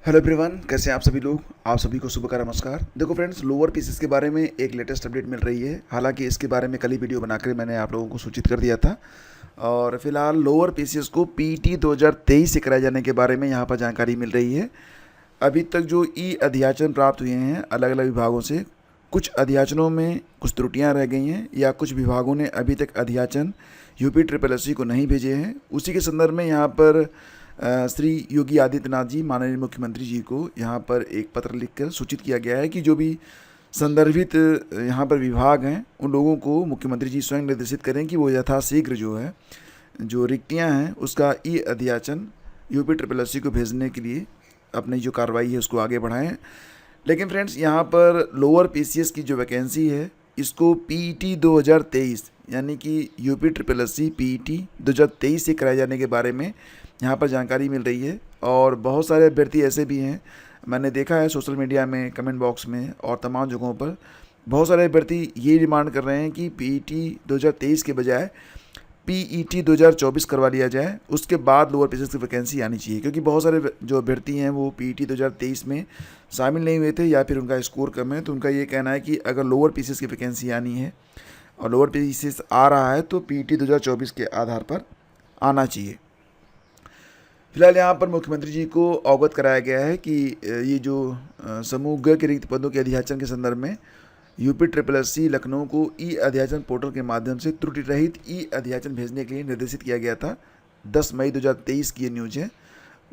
Hello everyone, कैसे हैं आप सभी लोग। आप सभी को सुबह का नमस्कार। देखो फ्रेंड्स, लोअर पीसीएस के बारे में एक लेटेस्ट अपडेट मिल रही है। हालांकि इसके बारे में कल ही वीडियो बनाकर मैंने आप लोगों को सूचित कर दिया था। और फिलहाल लोअर पीसीएस को पीटी 2023 से कराए जाने के बारे में यहाँ पर जानकारी मिल रही है। अभी तक जो ई अध्याचन प्राप्त हुए हैं अलग अलग विभागों से, कुछ अध्याचनों में कुछ त्रुटियां रह गई हैं या कुछ विभागों ने अभी तक अध्याचन यूपी ट्रिपल एस सी को नहीं भेजे हैं। उसी के संदर्भ में यहाँ पर श्री योगी आदित्यनाथ जी, माननीय मुख्यमंत्री जी को यहाँ पर एक पत्र लिखकर सूचित किया गया है कि जो भी संदर्भित यहाँ पर विभाग हैं उन लोगों को मुख्यमंत्री जी स्वयं निर्देशित करें कि वो यथाशीघ्र जो है, जो रिक्तियाँ हैं उसका ई अध्याचन यूपी ट्रिपल एस सी को भेजने के लिए अपनी जो कार्रवाई है उसको आगे बढ़ाएं। लेकिन फ्रेंड्स, यहाँ पर लोअर पीसीएस की जो वैकेंसी है इसको पीईटी 2023 यानी कि UP triple S C PET 2023 से कराए जाने के बारे में यहाँ पर जानकारी मिल रही है। और बहुत सारे अभ्यर्थी ऐसे भी हैं, मैंने देखा है सोशल मीडिया में, कमेंट बॉक्स में और तमाम जगहों पर बहुत सारे अभ्यर्थी ये डिमांड कर रहे हैं कि पीईटी 2023 के बजाय पीईटी 2024 करवा लिया जाए, उसके बाद लोअर पीसीएस की वैकेंसी आनी चाहिए। क्योंकि बहुत सारे जो अभ्यर्थी हैं वो पीईटी 2023 में शामिल नहीं हुए थे या फिर उनका स्कोर कम है। तो उनका ये कहना है कि अगर लोअर पीसीएस की वैकेंसी आनी है और लोअर पीसीएस आ रहा है तो पीईटी 2024 के आधार पर आना चाहिए। फिलहाल यहाँ पर मुख्यमंत्री जी को अवगत कराया गया है कि ये जो समूह ग के रिक्त पदों के अध्याचन के संदर्भ में UP triple S C Lucknow को ई अध्याचन पोर्टल के माध्यम से त्रुटि रहित ई अध्याचन भेजने के लिए निर्देशित किया गया था। 10 मई 2023 की ये न्यूज है।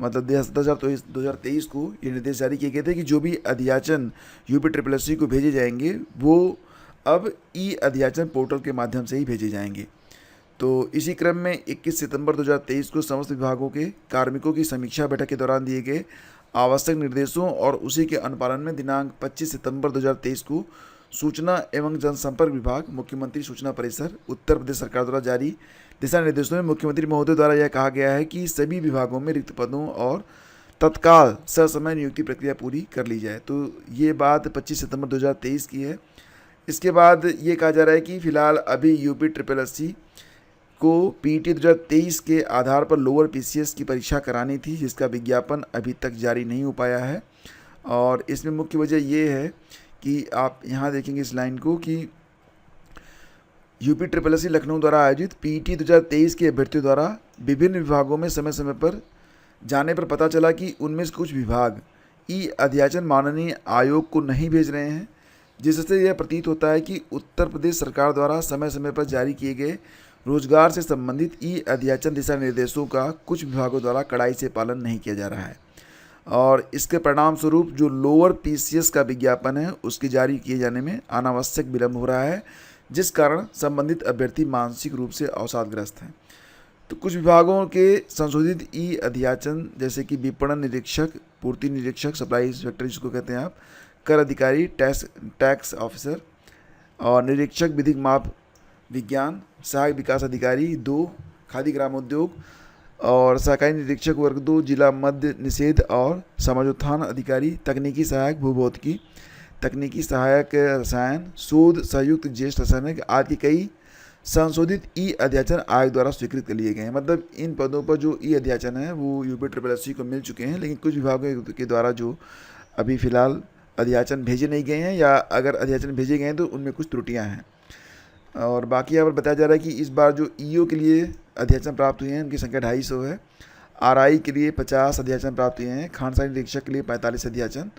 मतलब 2023 को ये निर्देश जारी किए गए थे कि जो भी अध्याचन यूपी ट्रिपल एस सी को भेजे जाएंगे वो अब ई अध्याचन पोर्टल के माध्यम से ही भेजे जाएंगे। तो इसी क्रम में 21 सितंबर 2023 को समस्त विभागों के कार्मिकों की समीक्षा बैठक के दौरान दिए गए आवश्यक निर्देशों और उसी के अनुपालन में दिनांक 25 सितंबर 2023 को सूचना एवं जनसंपर्क विभाग, मुख्यमंत्री सूचना परिसर, उत्तर प्रदेश सरकार द्वारा जारी दिशा निर्देशों में मुख्यमंत्री महोदय द्वारा यह कहा गया है कि सभी विभागों में रिक्त पदों और तत्काल ससमय नियुक्ति प्रक्रिया पूरी कर ली जाए। तो ये बात 25 सितंबर 2023 की है। इसके बाद ये कहा जा रहा है कि फिलहाल अभी यूपी ट्रिपल एस सी को पीईटी 2023 के आधार पर लोअर पीसीएस की परीक्षा करानी थी, जिसका विज्ञापन अभी तक जारी नहीं हो पाया है। और इसमें मुख्य वजह ये है कि आप यहाँ देखेंगे इस लाइन को कि UP triple S C Lucknow द्वारा आयोजित पीईटी 2023 के अभ्यर्थियों द्वारा विभिन्न विभागों में समय समय पर जाने पर पता चला कि उनमें से कुछ विभाग ई अध्याचन माननीय आयोग को नहीं भेज रहे हैं, जिससे यह प्रतीत होता है कि उत्तर प्रदेश सरकार द्वारा समय समय पर जारी किए गए रोजगार से संबंधित ई अध्याचन दिशा निर्देशों का कुछ विभागों द्वारा कड़ाई से पालन नहीं किया जा रहा है। और इसके परिणाम स्वरूप जो लोअर पीसीएस का विज्ञापन है उसके जारी किए जाने में अनावश्यक विलंब हो रहा है, जिस कारण संबंधित अभ्यर्थी मानसिक रूप से अवसादग्रस्त हैं। तो कुछ विभागों के संशोधित ई अध्याचन जैसे कि विपणन निरीक्षक, पूर्ति निरीक्षक, सप्लाई इंस्पेक्टर जिसको कहते हैं आप, कर अधिकारी, टैक्स ऑफिसर और निरीक्षक विधिक माप विज्ञान, सहायक विकास अधिकारी 2, खादी ग्रामोद्योग और सहकारी निरीक्षक वर्ग 2, जिला मद्य निषेध और समाजोत्थान अधिकारी, तकनीकी सहायक भूभौतिकी, तकनीकी सहायक रसायन, शोध संयुक्त ज्येष्ठ रसायनिक आदि कई संशोधित ई अध्याचन आयोग द्वारा स्वीकृत कर लिए गए हैं। मतलब इन पदों पर जो ई अध्याचन है वो यूपी ट्रिपल एस सी को मिल चुके हैं, लेकिन कुछ विभागों के द्वारा जो अभी फ़िलहाल अध्याचन भेजे नहीं गए हैं या अगर अध्याचन भेजे गए हैं तो उनमें कुछ त्रुटियाँ हैं। और बाकी यहाँ पर बताया जा रहा है कि इस बार जो ईओ के लिए अध्याचन प्राप्त हुए हैं उनकी संख्या 250 है। आरआई के लिए 50 अध्याचन प्राप्त हुए हैं, खानसाई निरीक्षक के लिए 45 अध्याचन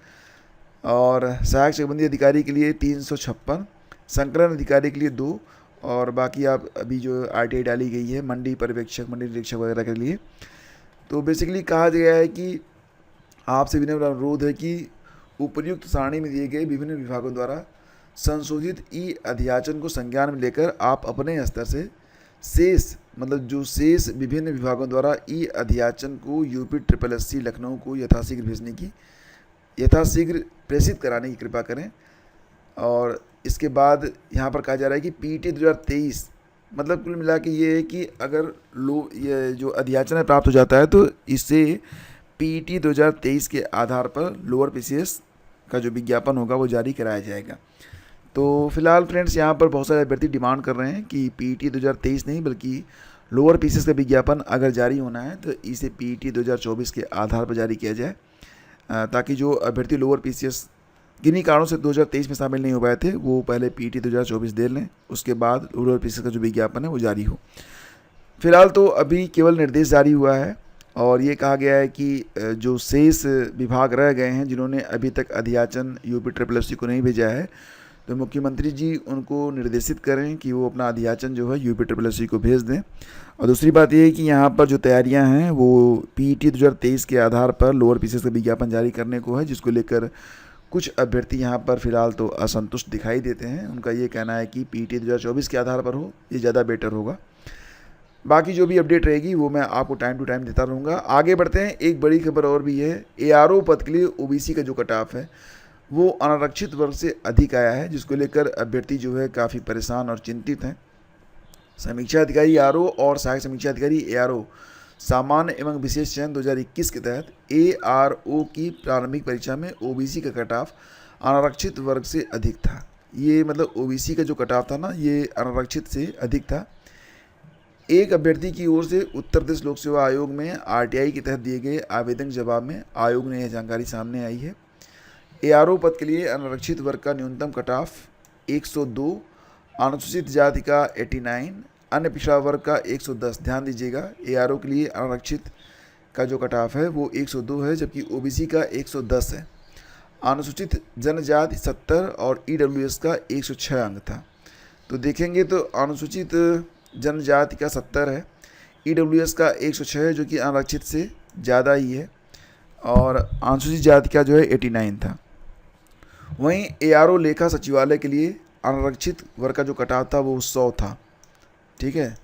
और सहायक चकबंदी अधिकारी के लिए 356, संकलन अधिकारी के लिए 2 और बाकी आप अभी जो आरटीआई डाली गई है मंडी पर्यवेक्षक, मंडी निरीक्षक वगैरह के लिए। तो बेसिकली कहा गया है कि आपसे विनम्र अनुरोध है कि उपर्युक्त सारणी में दिए गए विभिन्न विभागों द्वारा संशोधित ई अध्याचन को संज्ञान में लेकर आप अपने स्तर से शेष, मतलब जो शेष विभिन्न विभागों द्वारा ई अध्याचन को UP triple S C Lucknow को यथाशीघ्र प्रेषित कराने की कृपा करें। और इसके बाद यहाँ पर कहा जा रहा है कि पीईटी 2023 मतलब कुल मिला के ये है कि अगर ये जो अध्याचन है प्राप्त हो जाता है तो इससे पीईटी 2023 के आधार पर लोअर पीसीएस का जो विज्ञापन होगा वो जारी कराया जाएगा। तो फिलहाल फ्रेंड्स, यहाँ पर बहुत सारे अभ्यर्थी डिमांड कर रहे हैं कि पीईटी 2023 नहीं बल्कि लोअर पीसीएस का विज्ञापन अगर जारी होना है तो इसे पीईटी 2024 के आधार पर जारी किया जाए। ताकि जो अभ्यर्थी लोअर पीसीएस किन्हीं कारणों से 2023 में शामिल नहीं हो पाए थे वो पहले पीटी 2024 दे लें, उसके बाद लोअर पीसीएस का जो विज्ञापन है वो जारी हो। फिलहाल तो अभी केवल निर्देश जारी हुआ है और ये कहा गया है कि जो शेष विभाग रह गए हैं जिन्होंने अभी तक अधियाचन यूपी SSSC को नहीं भेजा है, तो मुख्यमंत्री जी उनको निर्देशित करें कि वो अपना अधियाचन जो है यूपी SSSC को भेज दें। और दूसरी बात ये है कि यहाँ पर जो तैयारियाँ हैं वो पीईटी 2023 के आधार पर लोअर पीसीएस का विज्ञापन जारी करने को है, जिसको लेकर कुछ अभ्यर्थी यहाँ पर फिलहाल तो असंतुष्ट दिखाई देते हैं। उनका ये कहना है कि पीईटी 2024 के आधार पर हो, ये ज़्यादा बेटर होगा। बाकी जो भी अपडेट रहेगी वो मैं आपको टाइम टू टाइम देता रहूँगा। आगे बढ़ते हैं, एक बड़ी खबर और भी है। एआरओ पद के लिए ओबीसी का जो कट ऑफ है वो अनारक्षित वर्ग से अधिक आया है, जिसको लेकर अभ्यर्थी जो है काफ़ी परेशान और चिंतित हैं। समीक्षा अधिकारी आरओ और सहायक समीक्षा अधिकारी एआरओ सामान्य एवं विशेष चयन 2021 के तहत एआरओ की प्रारंभिक परीक्षा में ओबीसी का कट ऑफ अनारक्षित वर्ग से अधिक था। ये मतलब ओबीसी का जो कट ऑफ था ना, ये अनारक्षित से अधिक था। एक अभ्यर्थी की ओर से उत्तर प्रदेश लोक सेवा आयोग में आरटीआई के तहत दिए गए आवेदन के जवाब में आयोग ने यह जानकारी सामने आई है। एआरओ पद के लिए अनारक्षित वर्ग का न्यूनतम कट ऑफ 102, अनुसूचित जाति का 89, अन्य पिछड़ा वर्ग का 110। ध्यान दीजिएगा, एआरओ के लिए अनारक्षित का जो कट ऑफ है वो 102 है, जबकि ओबीसी का 110 है। अनुसूचित जनजाति 70 और ईडब्ल्यूएस का 106 अंक था। तो देखेंगे तो अनुसूचित जनजाति का 70 है, ईडब्ल्यूएस का 106 है, जो कि अनारक्षित से ज़्यादा ही है, और अनुसूचित जाति का जो है 89 था। वहीं एआरओ लेखा सचिवालय के लिए अनारक्षित वर्ग का जो कट ऑफ था वो 100 था। ठीक है,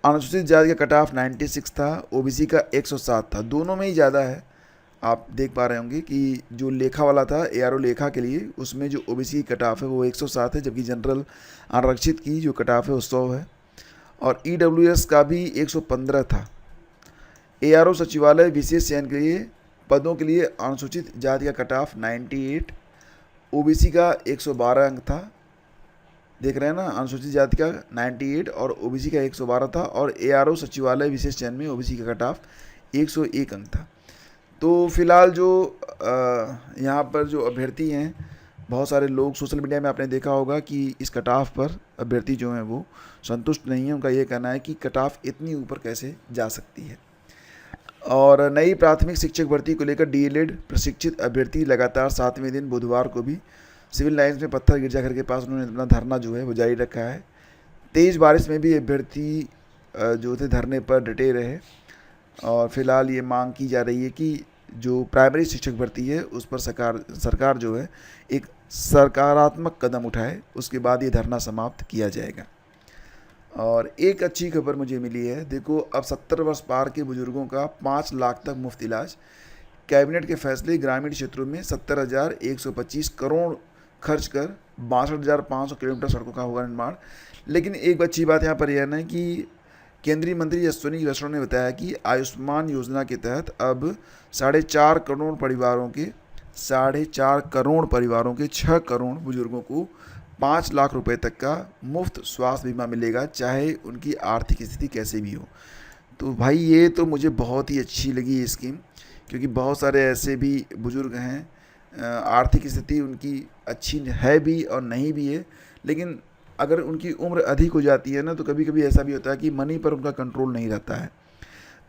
अनुसूचित जाति का कट ऑफ 96 था, ओबीसी का 107 था। दोनों में ही ज़्यादा है। आप देख पा रहे होंगे कि जो लेखा वाला था एआरओ लेखा के लिए, उसमें जो ओबीसी की कट ऑफ है वो 107 है, जबकि जनरल अनारक्षित की जो कट ऑफ है वो 100 है, और ईडब्ल्यूएस का भी 115 था। एआरओ सचिवालय विशेष चयन के लिए पदों के लिए अनुसूचित जाति का कट ऑफ 98, ओबीसी का 112 अंक था। देख रहे हैं ना, अनुसूचित जाति का 98 और ओबीसी का 112 था, और एआरओ सचिवालय विशेष चयन में ओबीसी का कट ऑफ 101 अंक था। तो फिलहाल जो यहाँ पर जो अभ्यर्थी हैं, बहुत सारे लोग सोशल मीडिया में आपने देखा होगा कि इस कट ऑफ पर अभ्यर्थी जो हैं वो संतुष्ट नहीं है। उनका ये कहना है कि कट ऑफ इतनी ऊपर कैसे जा सकती है। और नई प्राथमिक शिक्षक भर्ती को लेकर डीएलएड प्रशिक्षित अभ्यर्थी लगातार 7वें दिन बुधवार को भी सिविल लाइन्स में पत्थर गिरजाघर के पास उन्होंने अपना धरना जो है वो जारी रखा है। तेज़ बारिश में भी अभ्यर्थी जो थे धरने पर डटे रहे, और फिलहाल ये मांग की जा रही है कि जो प्राइमरी शिक्षक भर्ती है उस पर सरकार जो है एक सकारात्मक कदम उठाए, उसके बाद ये धरना समाप्त किया जाएगा। और एक अच्छी खबर मुझे मिली है, देखो अब 70 वर्ष पार के बुजुर्गों का 5 लाख तक मुफ्त इलाज। कैबिनेट के फैसले, ग्रामीण क्षेत्रों में 70,125 करोड़ खर्च कर 62,500 किलोमीटर सड़कों का होगा निर्माण। लेकिन एक अच्छी बात यहाँ पर यह है कि केंद्रीय मंत्री अश्विनी वैष्णव ने बताया कि आयुष्मान योजना के तहत अब 4.5 करोड़ परिवारों के 6 करोड़ बुजुर्गों को 5 लाख रुपए तक का मुफ्त स्वास्थ्य बीमा मिलेगा, चाहे उनकी आर्थिक स्थिति कैसे भी हो। तो भाई ये तो मुझे बहुत ही अच्छी लगी ये स्कीम, क्योंकि बहुत सारे ऐसे भी बुजुर्ग हैं, आर्थिक स्थिति उनकी अच्छी है भी और नहीं भी है, लेकिन अगर उनकी उम्र अधिक हो जाती है ना, तो कभी कभी ऐसा भी होता है कि मनी पर उनका कंट्रोल नहीं रहता है।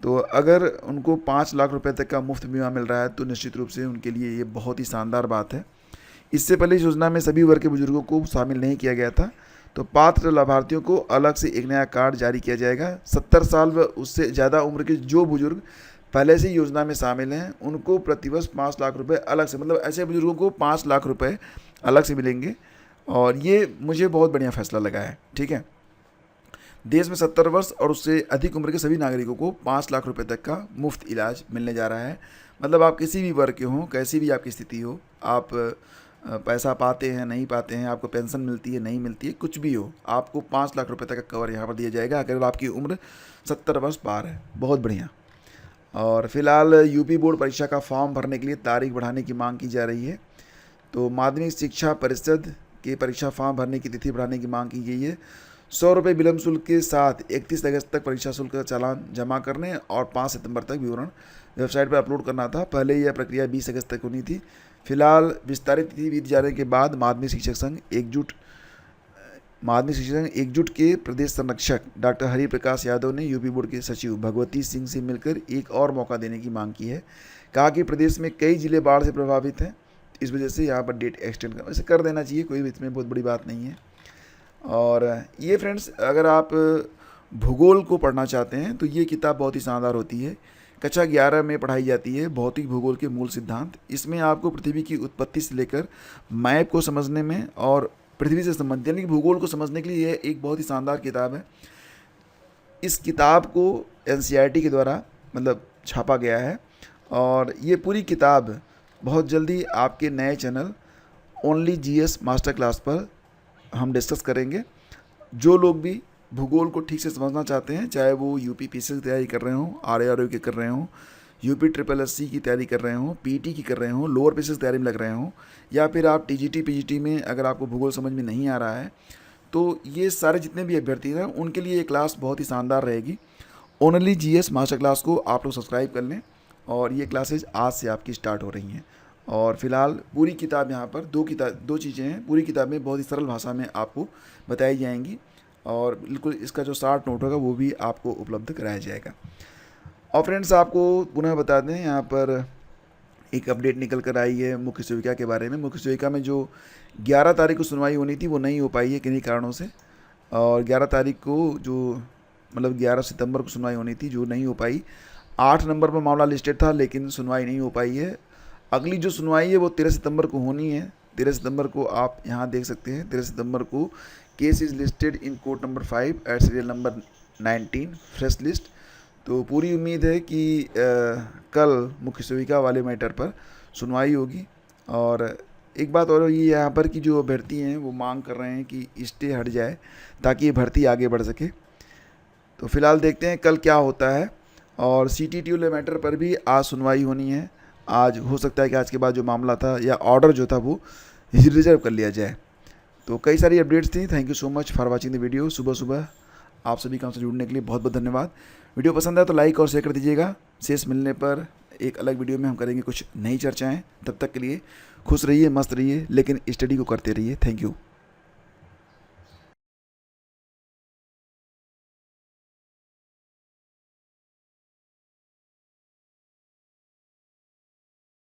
तो अगर उनको 5 लाख रुपए तक का मुफ्त बीमा मिल रहा है तो निश्चित रूप से उनके लिए ये बहुत ही शानदार बात है। इससे पहले इस योजना में सभी वर्ग के बुजुर्गों को शामिल नहीं किया गया था, तो पात्र लाभार्थियों को अलग से एक नया कार्ड जारी किया जाएगा। 70 साल व उससे ज़्यादा उम्र के जो बुजुर्ग पहले से योजना में शामिल हैं उनको प्रतिवर्ष 5 लाख रुपए अलग से, मतलब ऐसे बुजुर्गों को 5 लाख रुपए अलग से मिलेंगे, और ये मुझे बहुत बढ़िया फैसला लगा है। ठीक है, देश में 70 वर्ष और उससे अधिक उम्र के सभी नागरिकों को 5 लाख रुपए तक का मुफ्त इलाज मिलने जा रहा है। मतलब आप किसी भी वर्ग के हों, कैसी भी आपकी स्थिति हो, आप पैसा पाते हैं नहीं पाते हैं, आपको पेंशन मिलती है नहीं मिलती है, कुछ भी हो, आपको 5 लाख रुपए तक का कवर यहाँ पर दिया जाएगा अगर आपकी उम्र 70 वर्ष पार है। बहुत बढ़िया। और फिलहाल यूपी बोर्ड परीक्षा का फॉर्म भरने के लिए तारीख बढ़ाने की मांग की जा रही है। तो माध्यमिक शिक्षा परिषद के परीक्षा फॉर्म भरने की तिथि बढ़ाने की मांग की गई है। 100 रुपये विलम्ब शुल्क के साथ 31 अगस्त तक परीक्षा शुल्क का चालान जमा करने और 5 सितंबर तक विवरण वेबसाइट पर अपलोड करना था। पहले यह प्रक्रिया 20 अगस्त तक होनी थी। फिलहाल विस्तारित तिथि बीत जाने के बाद माध्यमिक शिक्षक संघ एकजुट के प्रदेश संरक्षक डॉक्टर हरिप्रकाश यादव ने यूपी बोर्ड के सचिव भगवती सिंह से मिलकर एक और मौका देने की मांग की है। कहा कि प्रदेश में कई जिले बाढ़ से प्रभावित हैं, इस वजह से यहाँ पर डेट एक्सटेंड वैसे कर देना चाहिए, कोई इसमें बहुत बड़ी बात नहीं है। और ये फ्रेंड्स, अगर आप भूगोल को पढ़ना चाहते हैं तो ये किताब बहुत ही शानदार होती है। कक्षा 11 में पढ़ाई जाती है भौतिक भूगोल के मूल सिद्धांत। इसमें आपको पृथ्वी की उत्पत्ति से लेकर मैप को समझने में और पृथ्वी से संबंधित यानी कि भूगोल को समझने के लिए यह एक बहुत ही शानदार किताब है। इस किताब को NCERT के द्वारा मतलब छापा गया है और ये पूरी किताब बहुत जल्दी आपके नए channel only GS master class पर हम डिस्कस करेंगे। जो लोग भी भूगोल को ठीक से समझना चाहते हैं, चाहे वो UP PSC की तैयारी कर रहे हों, RARO की कर रहे हों, UP SSSC की तैयारी कर रहे हों, PT की कर रहे हों, लोअर PSC की तैयारी में लग रहे हों, या फिर आप TGT PGT में अगर आपको भूगोल समझ में नहीं आ रहा है, तो ये सारे जितने भी अभ्यर्थी हैं उनके लिए ये क्लास बहुत ही शानदार रहेगी। ओनली GS मास्टर क्लास को आप लोग सब्सक्राइब कर लें और ये क्लासेज आज से आपकी स्टार्ट हो रही हैं। और फिलहाल पूरी किताब यहाँ पर दो चीज़ें हैं। पूरी किताब में बहुत ही सरल भाषा में आपको बताई जाएंगी और बिल्कुल इसका जो शार्ट नोट होगा वो भी आपको उपलब्ध कराया जाएगा। और फ्रेंड्स, आपको पुनः बता दें, यहाँ पर एक अपडेट निकल कर आई है मुख्य सेविका के बारे में। मुख्य सेविका में जो 11 तारीख को सुनवाई होनी थी वो नहीं हो पाई है किन्हीं कारणों से, और 11 तारीख को जो मतलब 11 सितंबर को सुनवाई होनी थी जो नहीं हो पाई। 8 नंबर पर मामला लिस्टेड था लेकिन सुनवाई नहीं हो पाई है। अगली जो सुनवाई है वो 13 सितंबर को होनी है। 13 सितंबर को आप यहाँ देख सकते हैं, 13 सितंबर को case is listed in court number 5 at serial number 19 fresh list. तो पूरी उम्मीद है कि कल मुख्य सेविका वाले मैटर पर सुनवाई होगी। और एक बात और ये यहाँ पर कि जो अभ्यर्थी हैं वो मांग कर रहे हैं कि स्टे हट जाए ताकि ये भर्ती आगे बढ़ सके। तो फिलहाल देखते हैं कल क्या होता है। और CTT वाले मैटर पर भी आज सुनवाई होनी है। आज हो सकता है कि आज के बाद जो मामला था या ऑर्डर जो था वो रिजर्व कर लिया जाए। तो कई सारी अपडेट्स थी। Thank you so much for watching the video. सुबह सुबह आप सभी का हमसे जुड़ने के लिए बहुत बहुत धन्यवाद। वीडियो पसंद आए तो लाइक और शेयर कर दीजिएगा। शेष मिलने पर एक अलग वीडियो में हम करेंगे कुछ नई चर्चाएं। तब तक के लिए खुश रहिए, मस्त रहिए, लेकिन स्टडी को करते रहिए। Thank you.